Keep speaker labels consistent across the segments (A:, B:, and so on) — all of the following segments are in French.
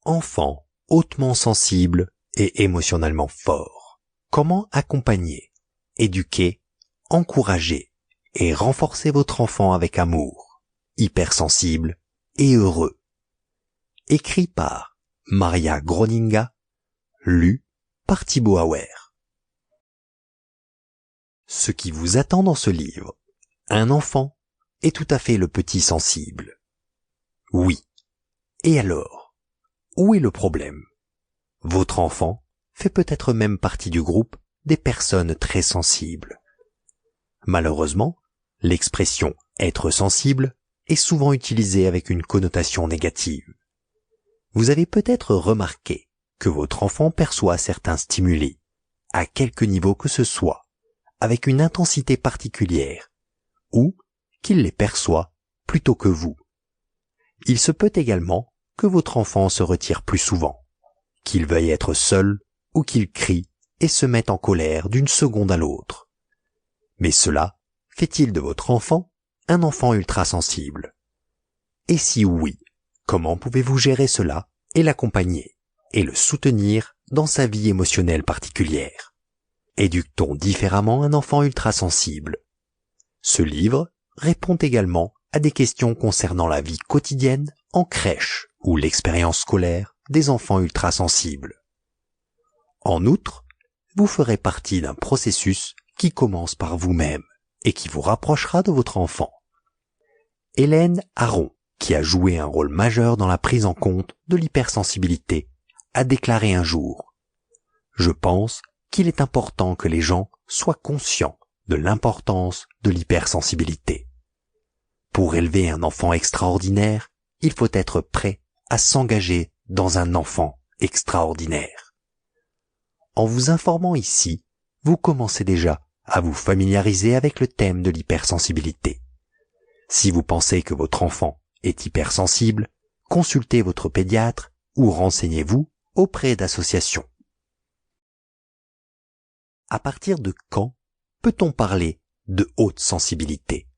A: Enfant hautement sensible et émotionnellement fort. Comment accompagner, éduquer, encourager et renforcer votre enfant avec amour, hypersensible et heureux. Écrit par Maria Groninga, lu par Thibaut Auer. Ce qui vous attend dans ce livre, un enfant est tout à fait le petit sensible. Oui. Et alors, où est le problème? Votre enfant fait peut-être même partie du groupe des personnes très sensibles. Malheureusement, l'expression « être sensible » est souvent utilisée avec une connotation négative. Vous avez peut-être remarqué que votre enfant perçoit certains stimuli, à quelque niveau que ce soit, avec une intensité particulière, ou qu'il les perçoit plutôt que vous. Il se peut également que votre enfant se retire plus souvent, qu'il veuille être seul ou qu'il crie et se mette en colère d'une seconde à l'autre. Mais cela fait-il de votre enfant un enfant ultra-sensible? Et si oui, comment pouvez-vous gérer cela et l'accompagner et le soutenir dans sa vie émotionnelle particulière? Éduque-t-on différemment un enfant ultra-sensible? Ce livre répond également à des questions concernant la vie quotidienne en crèche ou l'expérience scolaire des enfants ultra-sensibles. En outre, vous ferez partie d'un processus qui commence par vous-même et qui vous rapprochera de votre enfant. Hélène Aron, qui a joué un rôle majeur dans la prise en compte de l'hypersensibilité, a déclaré un jour « Je pense qu'il est important que les gens soient conscients de l'importance de l'hypersensibilité. Pour élever un enfant extraordinaire, il faut être prêt à s'engager dans un enfant extraordinaire. » En vous informant ici, vous commencez déjà à vous familiariser avec le thème de l'hypersensibilité. Si vous pensez que votre enfant est hypersensible, consultez votre pédiatre ou renseignez-vous auprès d'associations. À partir de quand peut-on parler de haute sensibilité?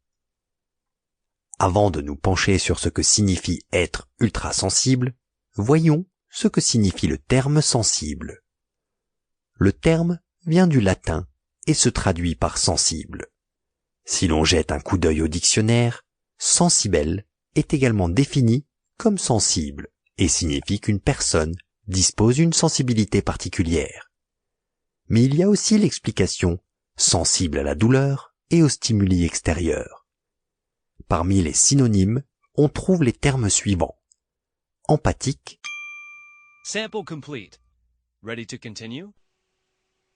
A: Avant de nous pencher sur ce que signifie être ultrasensible, voyons ce que signifie le terme sensible. Le terme vient du latin et se traduit par sensible. Si l'on jette un coup d'œil au dictionnaire, sensibel est également défini comme sensible et signifie qu'une personne dispose d'une sensibilité particulière. Mais il y a aussi l'explication sensible à la douleur et aux stimuli extérieurs. Parmi les synonymes, on trouve les termes suivants. Empathique.
B: Sample complete. Ready to continue?